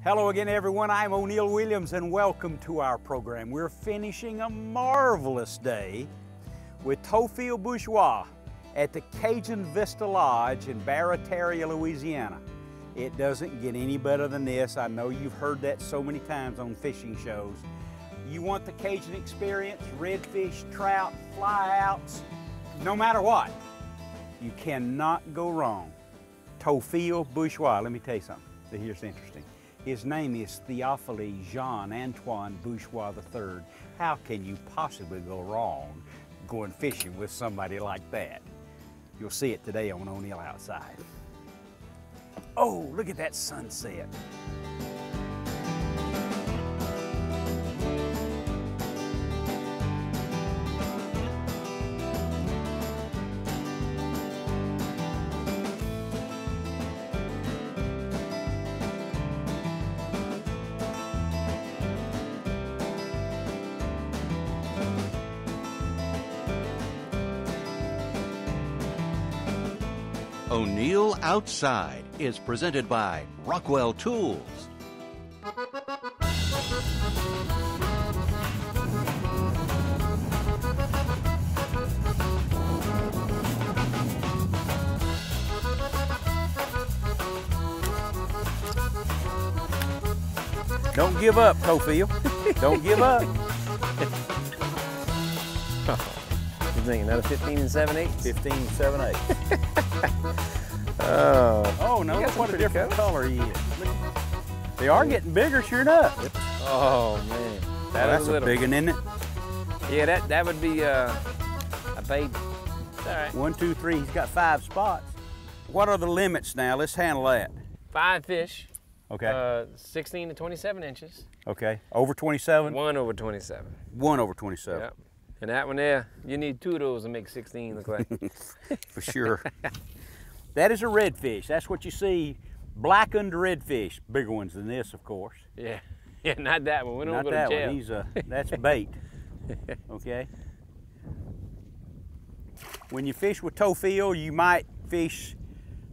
Hello again, everyone. I'm O'Neil Williams, and welcome to our program. We're finishing a marvelous day with Theophile Bourgeois at the Cajun Vista Lodge in Barataria, Louisiana. It doesn't get any better than this. I know you've heard that so many times on fishing shows. You want the Cajun experience, redfish, trout, fly-outs, no matter what. You cannot go wrong. Theophile Bourgeois, let me tell you something. Here's interesting. His name is Theophile Jean-Antoine Bourgeois III. How can you possibly go wrong going fishing with somebody like that? You'll see it today on O'Neil Outside. Oh, look at that sunset. O'Neil Outside is presented by Rockwell Tools. Don't give up, Theophile. Don't give up. You thinking another 15 7/8? 15 7/8. Oh No, what a different color he is. They are getting bigger, sure enough. Oh man, That's a big one, isn't it? Yeah, that would be a baby. It's all right. 1, 2, 3. He's got 5 spots. What are the limits now? Let's handle that. 5 fish. Okay. 16 to 27 inches. Okay. Over 27? 1 over 27. 1 over 27. Yep. And that one there, you need 2 of those to make 16 look like. For sure. That is a redfish. That's what you see. Blackened redfish. Bigger ones than this, of course. Yeah. Yeah, not that one. We don't Not go that to jail. one. That's bait. Okay. When you fish with Theophile, you might fish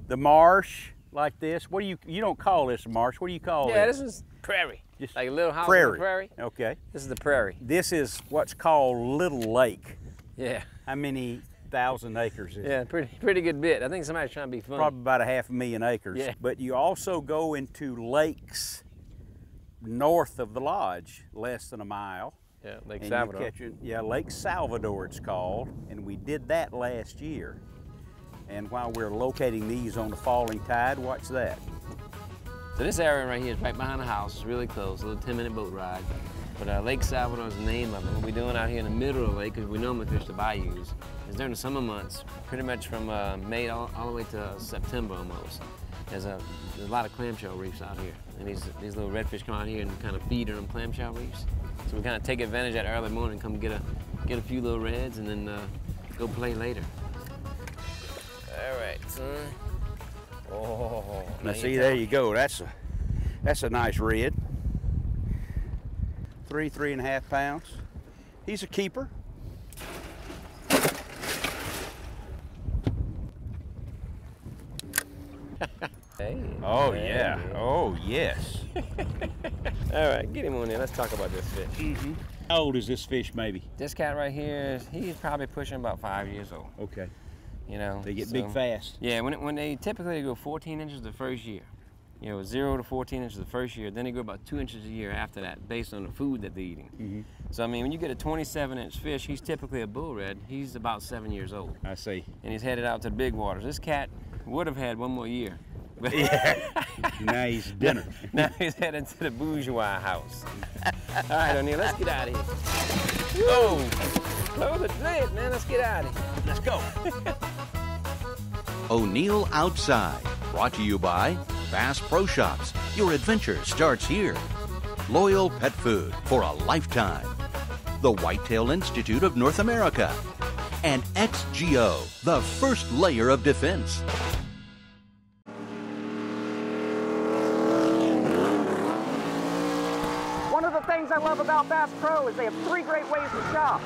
the marsh like this. What do you don't call this a marsh. What do you call it? Yeah, this is prairie. Just like a little house prairie. on the prairie. Okay. This is the prairie. This is what's called Little Lake. Yeah. How many thousand acres is it? Yeah, pretty good bit. I think somebody's trying to be funny. Probably about 500,000 acres. Yeah. But you also go into lakes north of the lodge, less than a mile. Yeah, Lake And Salvador. you catch it, yeah, Lake Salvador it's called, and we did that last year. And while we're locating these on the falling tide, watch that. So this area right here is right behind the house. It's really close, a little 10-minute boat ride. But Lake Salvador is the name of it. What we're doing out here in the middle of the lake, because we normally fish the bayous, is during the summer months, pretty much from May all the way to September almost. There's a lot of clamshell reefs out here. And these little redfish come out here and kind of feed on them clamshell reefs. So we kind of take advantage of that early morning, come get a few little reds, and then go play later. All right, son. Oh, Now see, there you go. That's a nice red. 3.5 pounds. He's a keeper. Hey. Oh hey. yeah. Oh yes. All right, get him on there. Let's talk about this fish. Mm-hmm. How old is this fish, maybe? This cat right here, he's probably pushing about 5 years old. Okay. You know, They get big fast. Yeah, when they typically go 14 inches the first year. 0 to 14 inches the first year, then they go about 2 inches a year after that, based on the food that they're eating. Mm-hmm. So I mean, when you get a 27-inch fish, he's typically a bull red. He's about 7 years old. I see. And he's headed out to the big waters. This cat would have had 1 more year. But Yeah. Now he's dinner. Now he's headed to the Bourgeois house. All right, O'Neil, let's get out of here. Oh, close the lid, man. Let's get out of here. Let's go. O'Neil Outside, brought to you by Bass Pro Shops. Your adventure starts here. Loyal Pet Food for a lifetime. The Whitetail Institute of North America. And XGO, the first layer of defense. One of the things I love about Bass Pro is they have 3 great ways to shop.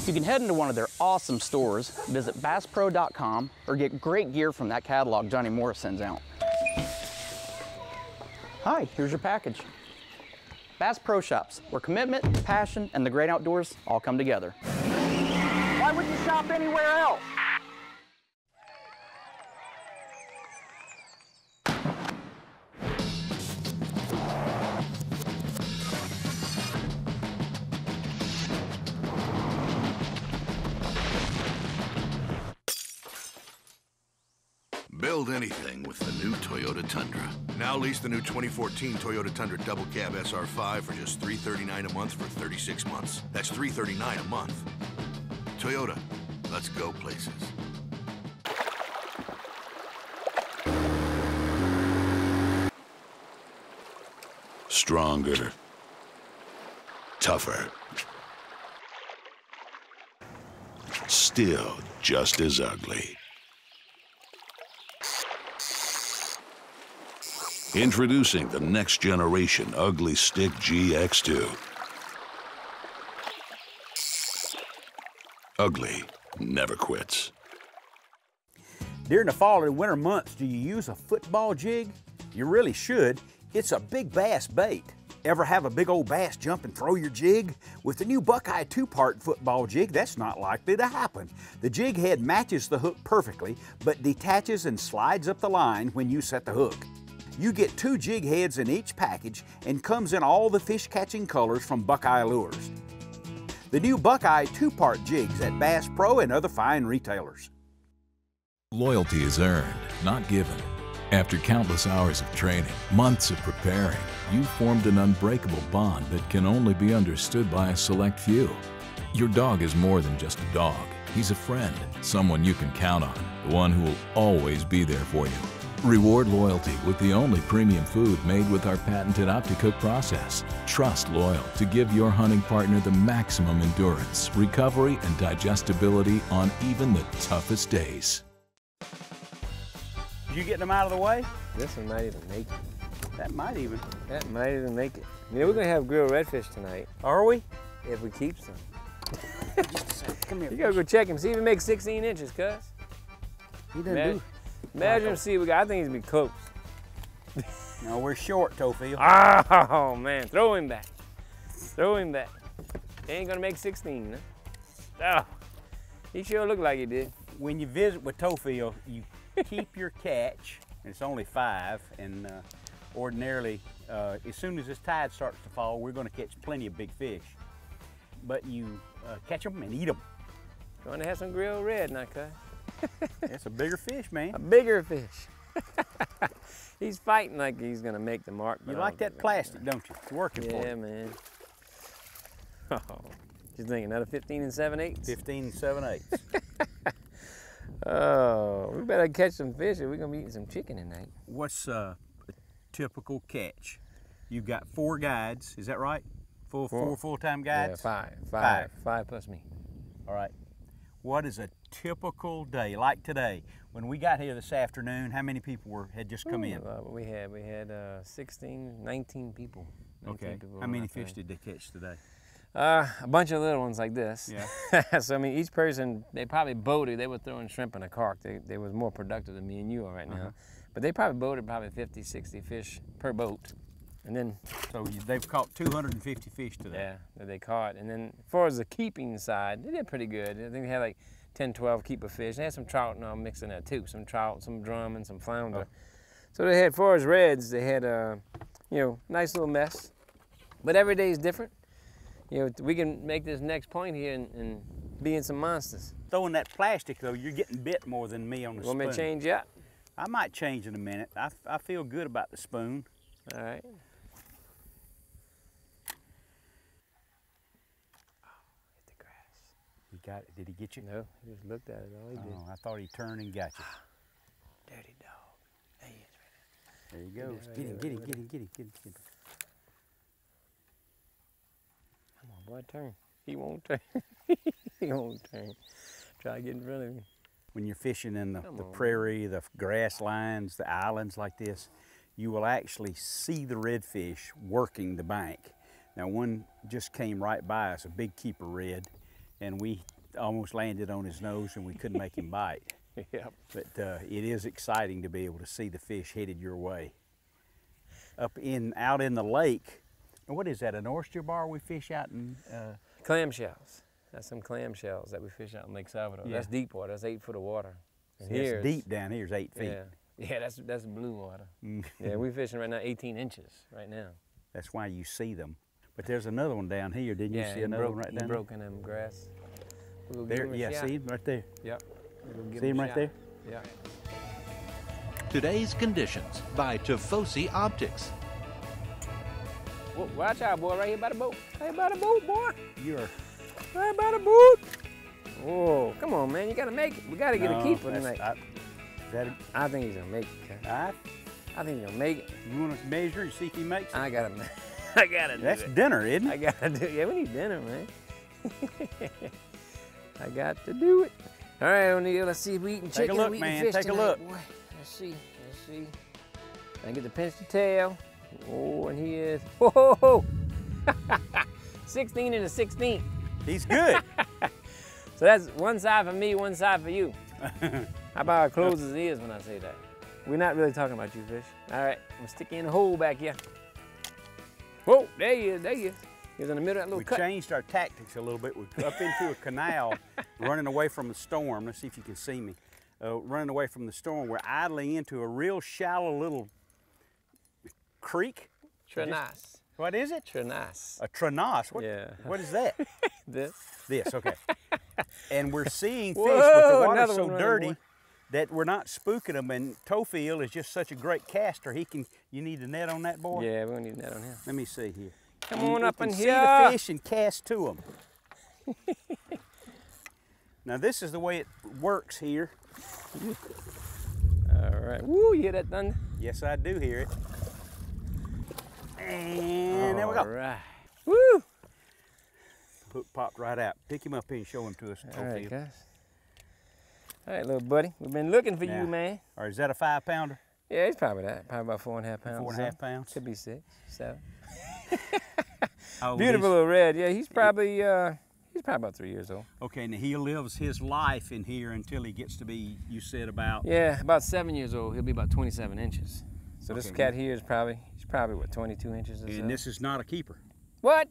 You can head into one of their awesome stores, visit BassPro.com, or get great gear from that catalog Johnny Morris sends out. Hi, here's your package. Bass Pro Shops, where commitment, passion, and the great outdoors all come together. Why would you shop anywhere else? Build anything with the new Toyota Tundra. Now lease the new 2014 Toyota Tundra Double Cab SR5 for just $339 a month for 36 months. That's $339 a month. Toyota, let's go places. Stronger. Tougher. Still just as ugly. Introducing the next generation Ugly Stik GX2. Ugly never quits. During the fall and winter months, do you use a football jig? You really should. It's a big bass bait. Ever have a big old bass jump and throw your jig? With the new Buckeye 2-part football jig, that's not likely to happen. The jig head matches the hook perfectly, but detaches and slides up the line when you set the hook. You get 2 jig heads in each package and comes in all the fish catching colors from Buckeye Lures. The new Buckeye 2-part jigs at Bass Pro and other fine retailers. Loyalty is earned, not given. After countless hours of training, months of preparing, you've formed an unbreakable bond that can only be understood by a select few. Your dog is more than just a dog. He's a friend, someone you can count on, the one who will always be there for you. Reward loyalty with the only premium food made with our patented OptiCook process. Trust Loyal to give your hunting partner the maximum endurance, recovery, and digestibility on even the toughest days. You getting them out of the way? This one might even make it. That might even. That might even make it. You know, we're gonna have grilled redfish tonight. Are we? If we keep some. Just a second. Come here. You gotta go check him, see if he makes 16 inches, cuz. He doesn't do. Imagine him, see, I think he's gonna be close. No, we're short, Theophile. Oh, man, throw him back. Throw him back. He ain't gonna make 16, huh? Oh, he sure looked like he did. When you visit with Theophile, you keep your catch, and it's only 5, and ordinarily, as soon as this tide starts to fall, we're gonna catch plenty of big fish. But you catch them and eat them. Going to have some grilled red now, cuz. It's a bigger fish, man. A bigger fish. He's fighting like he's gonna make the mark. You like that plastic, don't you? It's working for you. Yeah, man. Oh, you thinking another 15 7/8? 15 7/8. Oh, we better catch some fish or we're gonna be eating some chicken tonight. What's a typical catch? You've got 4 guides, is that right? Four full-time guides? Yeah, 5 plus me. All right. What is a typical day, like today? When we got here this afternoon, how many people had just come in? We had 16, 19 people. 19 Okay. people How many fish did they catch today? A bunch of little ones like this. Yeah. So I mean, each person, they probably boated. They were throwing shrimp in a cark. They was more productive than me and you are right now. But they probably boated 50, 60 fish per boat. And then, so they've caught 250 fish today. Yeah, that they caught. And then as far as the keeping side, they did pretty good. I think they had like 10, 12 keeper fish. They had some trout mixed in there too. Some trout, some drum, and some flounder. Oh. So they had, as far as reds, they had you know, nice little mess. But every day is different. You know, we can make this next point here and be in some monsters. Throwing that plastic though, you're getting bit more than me on the spoon. Want me to change you up? I might change in a minute. I feel good about the spoon. All right. He got it. Did he get you? No, he just looked at it. All he did. I thought he turned and got you. Dirty dog. There he is right there. There he goes. Get him. Come on, boy, turn. He won't turn. He won't turn. Try to get in front of him. When you're fishing in the prairie, the grass lines, the islands like this, you will actually see the redfish working the bank. Now one just came right by us, a big keeper red, and we almost landed on his nose and we couldn't make him bite. Yep. But it is exciting to be able to see the fish headed your way. out in the lake. And what is that, an oyster bar we fish out in? Clam shells. That's some clam shells that we fish out in Lake Salvador. Yeah. That's deep water. That's 8 foot of water. And It's here deep down here is 8 feet. Yeah, that's blue water. Yeah, we're fishing right now 18 inches right now. That's why you see them. But there's another one down here. Didn't you see he another broke, one right he down broke in them grass. We'll there? give him a Yeah, shot. see him right there. Yep. We'll give See him a right shot. there? Yeah. Today's conditions by Theophile Optics. Watch out, boy, right here by the boat. Right by the boat, boy. You're. Right by the boat. Whoa, come on, man, you gotta make it. We gotta get a keeper tonight. I think he's gonna make it, Ken. I think he's gonna make it. You want to measure and see if he makes it? I gotta do That's it. dinner, isn't it? I gotta do it. Yeah, we need dinner, man. I got to do it. All right, O'Neal, let's see if we eating chicken. Take a look, we eating man. fish Take a tonight, look. boy. Let's see. I get to pinch the tail. Oh, and he is. Whoa! 16 and a 16. He's good. So that's one side for me, one side for you. How about how close his ears when I say that? We're not really talking about you, fish. All right, I'm gonna stick you in the hole back here. Whoa, there he is, He was in the middle of that little We cut. changed our tactics a little bit. We're up into a canal, running away from the storm. Let's see if you can see me. Running away from the storm. We're idling into a real shallow little creek. Trenasse. What is it? Trenasse. A trenasse. What, Yeah. What is that? This. This, okay. And we're seeing fish, Whoa, but the water's another so one running, dirty boy. that we're not spooking them. And Theophile is just such a great caster. You need a net on that, boy? Yeah, we don't need that on him. Let me see here. Come on up in see here. the fish and cast to them. Now this is the way it works here. All right. Woo, you hear that thunder? Yes, I do hear it. And there we go. All right. Woo! Hook popped right out. Pick him up here and show him to us, All right, Theophile. guys. All right, little buddy. We've been looking for Yeah. you, man. Or is that a 5-pounder? Yeah, it's probably that. Probably about 4.5 pounds. 4.5 pounds? Could be 6, 7. How old Beautiful is- little red. Yeah, he's probably about 3 years old. Okay, and he lives his life in here until he gets to be, you said about... Yeah, about 7 years old. He'll be about 27 inches. So this Okay. cat here is probably what, 22 inches or so? And this is not a keeper. What?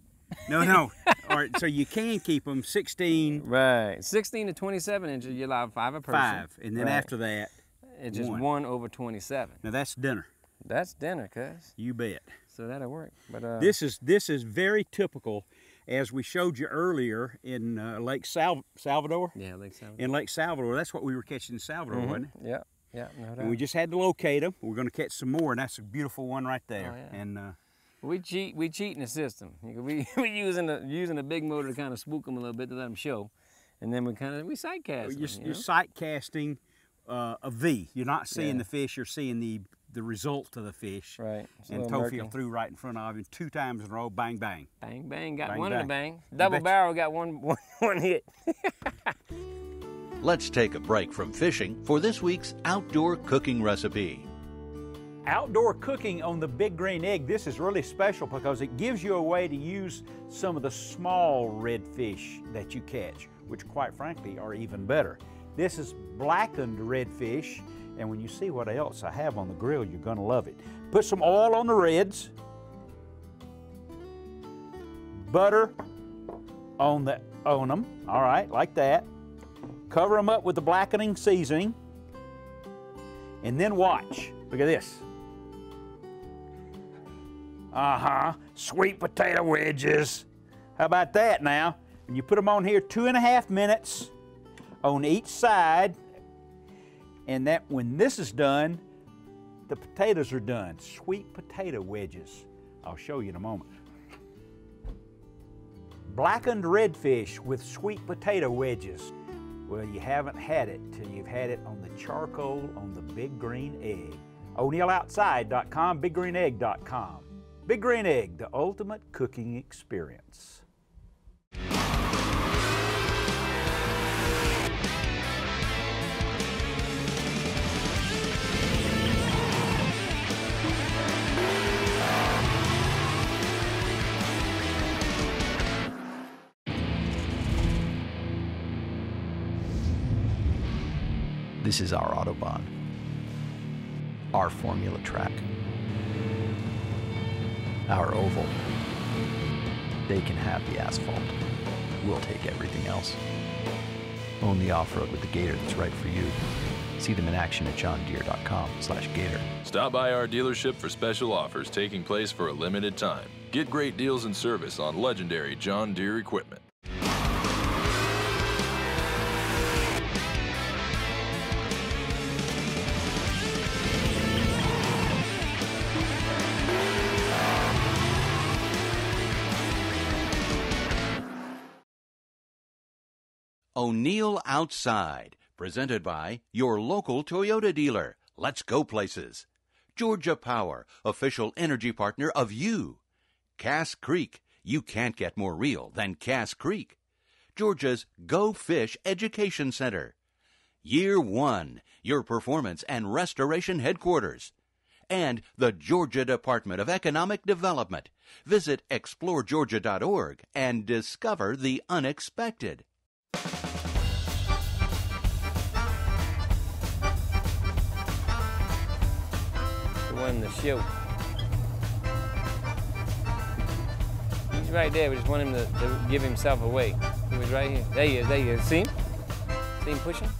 No. All right, so you can keep them 16, Right. 16 to 27 inches, you're allowed 5 a person. 5, and then Right. after that, It's just 1. 1 over 27. now that's dinner. That's dinner, cuz. You bet. So that'll work. But This is very typical, as we showed you earlier in Lake Salvador. yeah, Lake Salvador. In Lake Salvador, that's what we were catching in Salvador, wasn't it? Yeah, no doubt. And we just had to locate them. We're going to catch some more, and that's a beautiful one right there. Oh, yeah. And We cheating the system. We using a big motor to kind of spook them a little bit to let them show, and then we sight cast them. you're sight casting a V. You're not seeing Yeah. the fish. You're seeing the result of the fish. Right. It's a And little Theophile murky. threw right in front of him 2 times in a row. Bang, bang. Bang, bang, got Bang, one of the bang. bangs. Double bet you- barrel got one hit. Let's take a break from fishing for this week's outdoor cooking recipe. Outdoor cooking on the Big Green Egg, this is really special because it gives you a way to use some of the small redfish that you catch, which quite frankly are even better. This is blackened redfish, and when you see what else I have on the grill, you're gonna love it. Put some oil on the reds, butter on them, all right, like that. Cover them up with the blackening seasoning, and then watch. Look at this. Sweet potato wedges. How about that now? And you put them on here 2.5 minutes on each side, and that when this is done, the potatoes are done. Sweet potato wedges. I'll show you in a moment. Blackened redfish with sweet potato wedges. Well, you haven't had it till you've had it on the charcoal on the Big Green Egg. O'NeillOutside.com, BigGreenEgg.com. Big Green Egg, the ultimate cooking experience. This is our Autobahn, our Formula Track. our oval. They can have the asphalt. We'll take everything else. Own the off-road with the Gator that's right for you. See them in action at johndeere.com/gator. Stop by our dealership for special offers taking place for a limited time. Get great deals and service on legendary John Deere equipment. O'Neill Outside, presented by your local Toyota dealer. Let's go places. Georgia Power, official energy partner of you. Cass Creek, you can't get more real than Cass Creek. Georgia's Go Fish Education Center. Year One, your performance and restoration headquarters. And the Georgia Department of Economic Development. Visit exploregeorgia.org and discover the unexpected. Won the show. He's right there. We just want him to give himself away. He was right here. There he is. There he is. See him? See him pushing?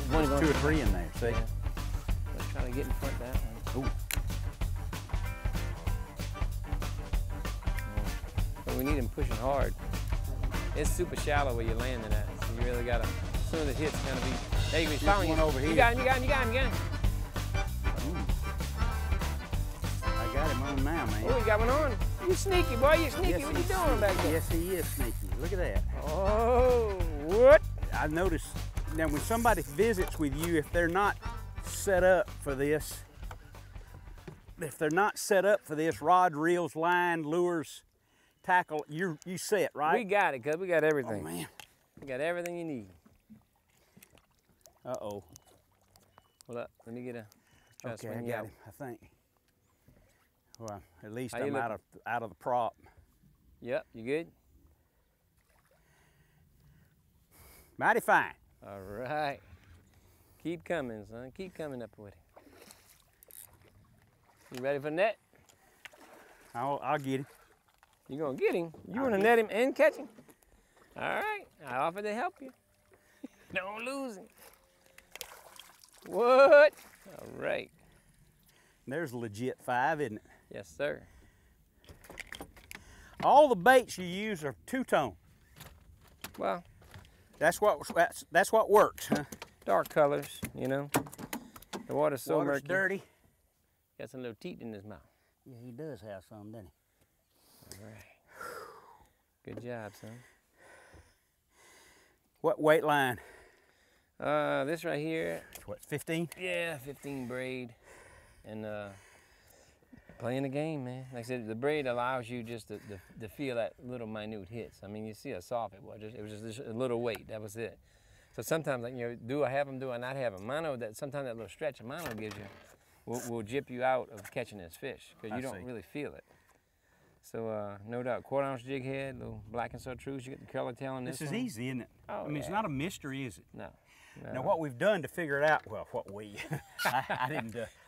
There's 2 or 3 in there. See? Yeah. Let's try to get in front of that one. Ooh. But we need him pushing hard. It's super shallow where you're landing at. So you really gotta. Some of the hits gonna be. There you go. He's following you. Over here. You got him. You got him. You got him. You got him. I got him on now, man. Oh, you got one on. You sneaky, boy. You sneaky. Yes, What you doing back there? Yes, he is sneaky. Look at that. Oh, what? I noticed now when somebody visits with you, if they're not set up for this, rod, reels, line, lures, tackle, you set, right? We got it, cuz we got everything. Oh, man. We got everything you need. Uh-oh. Hold up. Let me get a. Try to Okay, I swing you got out. him, I think. Well, at least How you I'm out of the prop. Yep, you good? Mighty fine. All right. Keep coming, son. Keep coming up with it. You ready for net? I'll get him. You gonna get him? You wanna net him and catch him? All right. I offer to help you. Don't lose him. What? All right. There's a legit 5, isn't it? Yes, sir. All the baits you use are two-tone. Well, That's what works, huh? dark colors, you know. The water's so Water's murky. dirty. Got some little teeth in his mouth. Yeah, he does have some, doesn't he? All right. Good job, son. What weight line? This right here. What, 15? Yeah, 15 braid. And playing the game, man. Like I said, the braid allows you just to feel that little minute hits. I mean, you see how soft it was. It was just a little weight. That was it. So sometimes, like, you know, do I have them? Do I not have them? Mono, that sometimes that little stretch of mono gives you will jip you out of catching this fish because you don't really feel it. So no doubt, 1/4 ounce jig head, little black and chartreuse. You get the color tail on this. This is one. easy, isn't it? Oh, I mean, it's not a mystery, is it? No. Now, what we've done to figure it out, well, I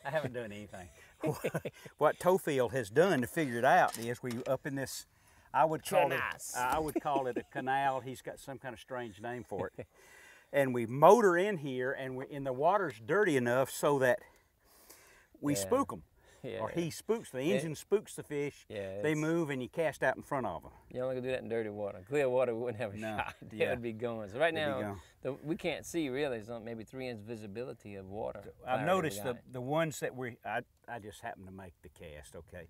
haven't done anything. What Theophile has done to figure it out is we up in this, I would call it a canal. He's got some kind of strange name for it. And we motor in here, and the water's dirty enough so that we spook them. Yeah. Or he spooks, the engine spooks the fish, they move and you cast out in front of them. You're only gonna do that in dirty water. Clear water, we wouldn't have a shot. It would be going. So right now, we can't see really, it's maybe 3-inch visibility of water. I've noticed the ones that I just happen to make the cast, okay?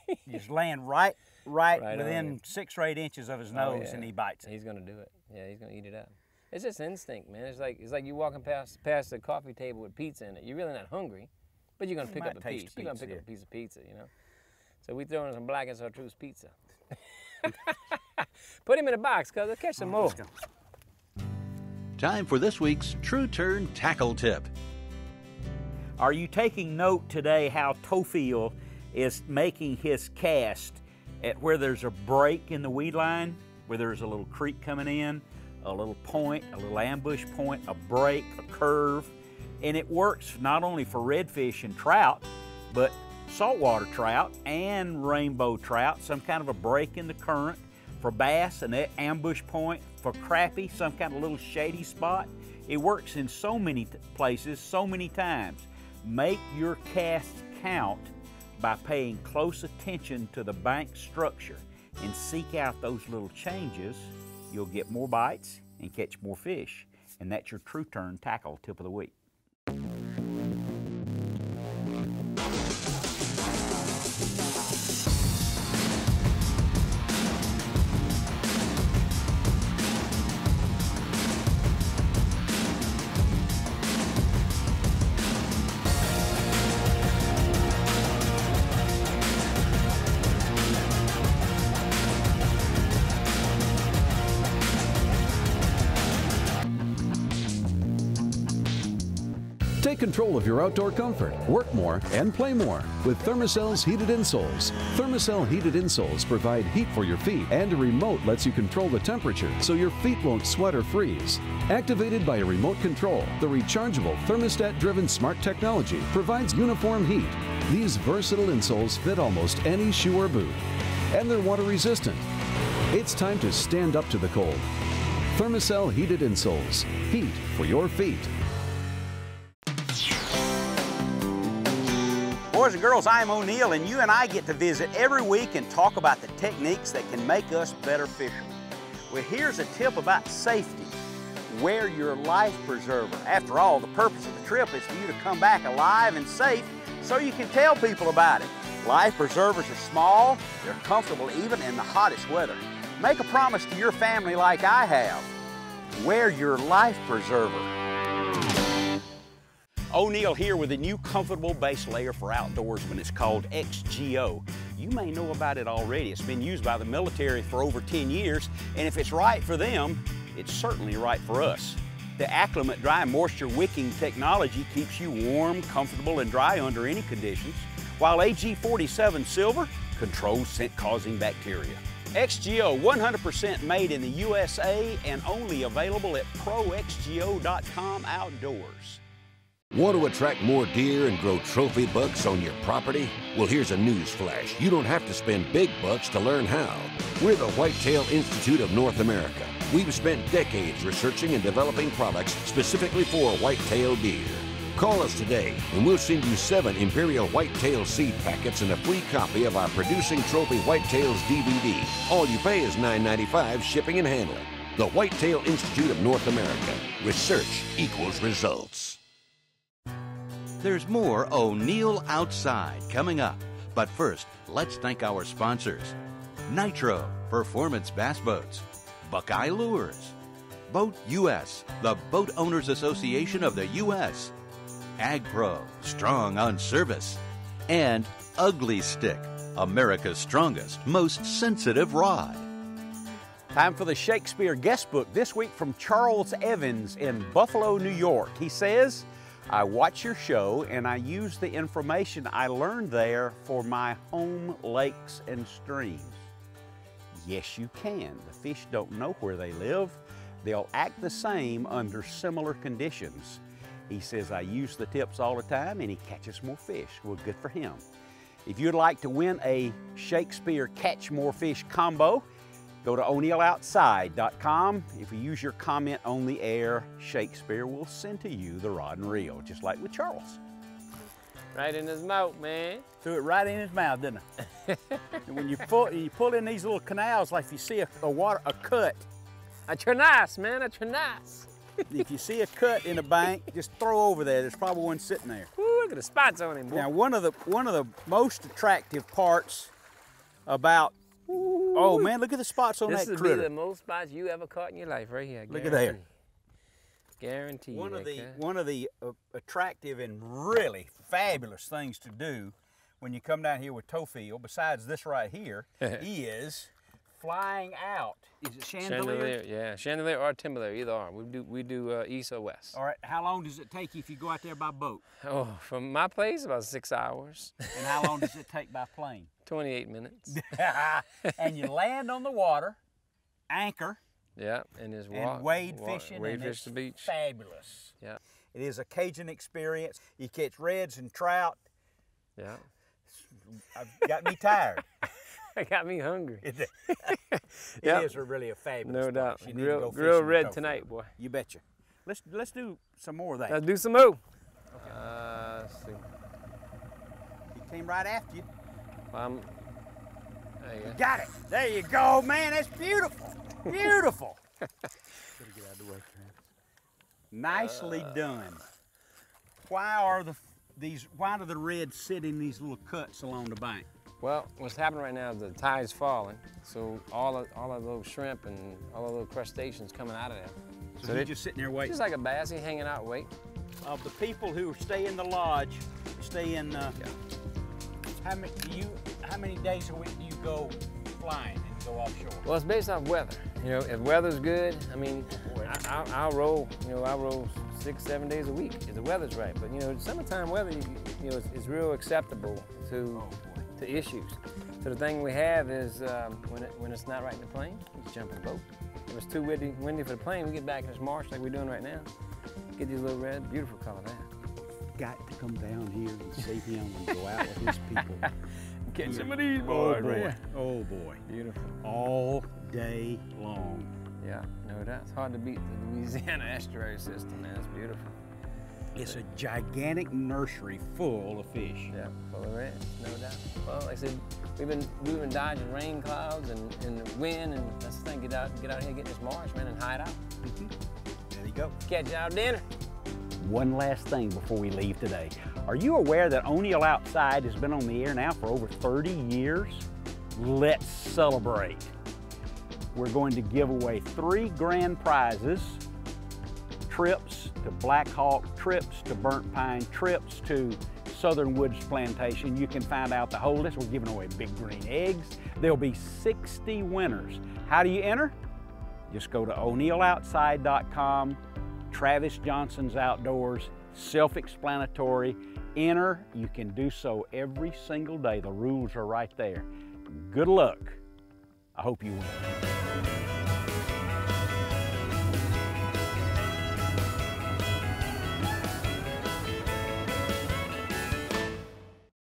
You just land right within 6 or 8 inches of his nose and he bites it. He's gonna do it. Yeah, he's gonna eat it up. It's just instinct, man. It's like you walking past the coffee table with pizza in it. You're really not hungry. But you're gonna pick up a piece. You're gonna pick up a piece of pizza, you know. So we throw in some black and chartreuse pizza. Put him in a box, cuz I'll catch some more. Time for this week's True Turn Tackle Tip. Are you taking note today how Theophile is making his cast at where there's a break in the weed line, where there's a little creek coming in, a little point, a little ambush point, a break, a curve, and it works not only for redfish and trout, but saltwater trout and rainbow trout, some kind of a break in the current. For bass, an ambush point. For crappie, some kind of little shady spot. It works in so many places, so many times. Make your casts count by paying close attention to the bank structure and seek out those little changes. You'll get more bites and catch more fish. And that's your True Turn Tackle Tip of the Week. Take control of your outdoor comfort, work more, and play more with Thermacel's heated insoles. Thermacell heated insoles provide heat for your feet, and a remote lets you control the temperature so your feet won't sweat or freeze. Activated by a remote control, the rechargeable thermostat-driven smart technology provides uniform heat. These versatile insoles fit almost any shoe or boot, and they're water resistant. It's time to stand up to the cold. Thermacell heated insoles. Heat for your feet. Boys and girls, I am O'Neill, and you and I get to visit every week and talk about the techniques that can make us better fishermen. Well, here's a tip about safety. Wear your life preserver. After all, the purpose of the trip is for you to come back alive and safe so you can tell people about it. Life preservers are small, they're comfortable even in the hottest weather. Make a promise to your family like I have. Wear your life preserver. O'Neill here with a new comfortable base layer for outdoorsmen. It's called XGO. You may know about it already. It's been used by the military for over 10 years, and if it's right for them, it's certainly right for us. The Acclimate Dry Moisture Wicking technology keeps you warm, comfortable, and dry under any conditions, while AG47 Silver controls scent-causing bacteria. XGO, 100% made in the USA and only available at proxgo.com outdoors. Want to attract more deer and grow trophy bucks on your property? Well, here's a news flash. You don't have to spend big bucks to learn how. We're the Whitetail Institute of North America. We've spent decades researching and developing products specifically for whitetail deer. Call us today and we'll send you 7 Imperial Whitetail seed packets and a free copy of our Producing Trophy Whitetails DVD. All you pay is $9.95 shipping and handling. The Whitetail Institute of North America. Research equals results. There's more O'Neill Outside coming up. But first, let's thank our sponsors. NITRO, Performance Bass Boats. Buckeye Lures. Boat US, the Boat Owners Association of the U.S. AgPro, strong on service. And Ugly Stik, America's strongest, most sensitive rod. Time for the Shakespeare guest book this week from Charles Evans in Buffalo, New York. He says, I watch your show and I use the information I learned there for my home lakes and streams. Yes, you can. The fish don't know where they live. They'll act the same under similar conditions. He says, I use the tips all the time and he catches more fish. Well, good for him. If you'd like to win a Shakespeare Catch More Fish combo, go to o'neilloutside.com. If you use your comment on the air, Shakespeare will send to you the rod and reel, just like with Charles. Right in his mouth, man. Threw it right in his mouth, didn't I? And when you pull in these little canals, like if you see a cut. A trenasse, man, a trenasse. If you see a cut in a bank, just throw over there. There's probably one sitting there. Ooh, look at the spots on him, boy. Now, one of the most attractive parts about oh man, look at the spots on that critter. This would be the most spots you ever caught in your life, right here. Look at there. Guaranteed. One of the attractive and really fabulous things to do when you come down here with Theophile, besides this right here, is flying out. Is it chandelier? Yeah, chandelier or timber, either or. We do east or west. All right. How long does it take you if you go out there by boat? Oh, from my place about 6 hours. And how long does it take by plane? 28 minutes. And you land on the water, anchor. Yeah, and just walk. And wade fishing, wade and fish it's the beach. Fabulous. Yeah. It is a Cajun experience. You catch reds and trout. Yeah. I've got me tired. It got me hungry. It Yep. is really a fabulous No place. doubt. You need to go Grill fishing red with tonight, Theophile. boy. You betcha. Let's do some more of that. Let's do some more. Let's see. He came right after you. There you go. Got it. There you go, man. That's beautiful. Beautiful. Better get out of the way, Travis. Nicely done. Why do the reds sit in these little cuts along the bank? Well, what's happening right now is the tide's falling, so all of those shrimp and all of those crustaceans coming out of there. So they're just sitting there waiting. Just like a bass, he's hanging out waiting. Of the people who stay in the lodge, stay in. How many days a week do you go flying and go offshore? Well, it's based off weather. You know, if weather's good, I mean, I'll roll. You know, I'll roll 6-7 days a week if the weather's right. But you know, summertime weather, you know, it's real acceptable to issues. So the thing we have is when it's not right in the plane, we just jump in the boat. If it's too windy for the plane, we get back in this marsh like we're doing right now. Get these little red, beautiful color there. Got to come down here and see him and go out with his people. Get some of these boys, man. Oh boy. Beautiful. All day long. Yeah, no doubt. It's hard to beat the Louisiana estuary system, man. It's beautiful. It's a gigantic nursery full of fish. Yeah, full of reds, no doubt. Well, like I said, we've been dodging rain clouds and the wind, and that's the thing. Get out here, get in this marsh, man, and hide out. There you go. Catch you out dinner. One last thing before we leave today. Are you aware that O'Neill Outside has been on the air now for over 30 years? Let's celebrate. We're going to give away 3 grand prizes. Trips to Black Hawk, trips to Burnt Pine, trips to Southern Woods Plantation. You can find out the whole list. We're giving away big green eggs. There'll be 60 winners. How do you enter? Just go to o'neilloutside.com, Travis Johnson's Outdoors, self-explanatory. Enter. You can do so every single day. The rules are right there. Good luck. I hope you win.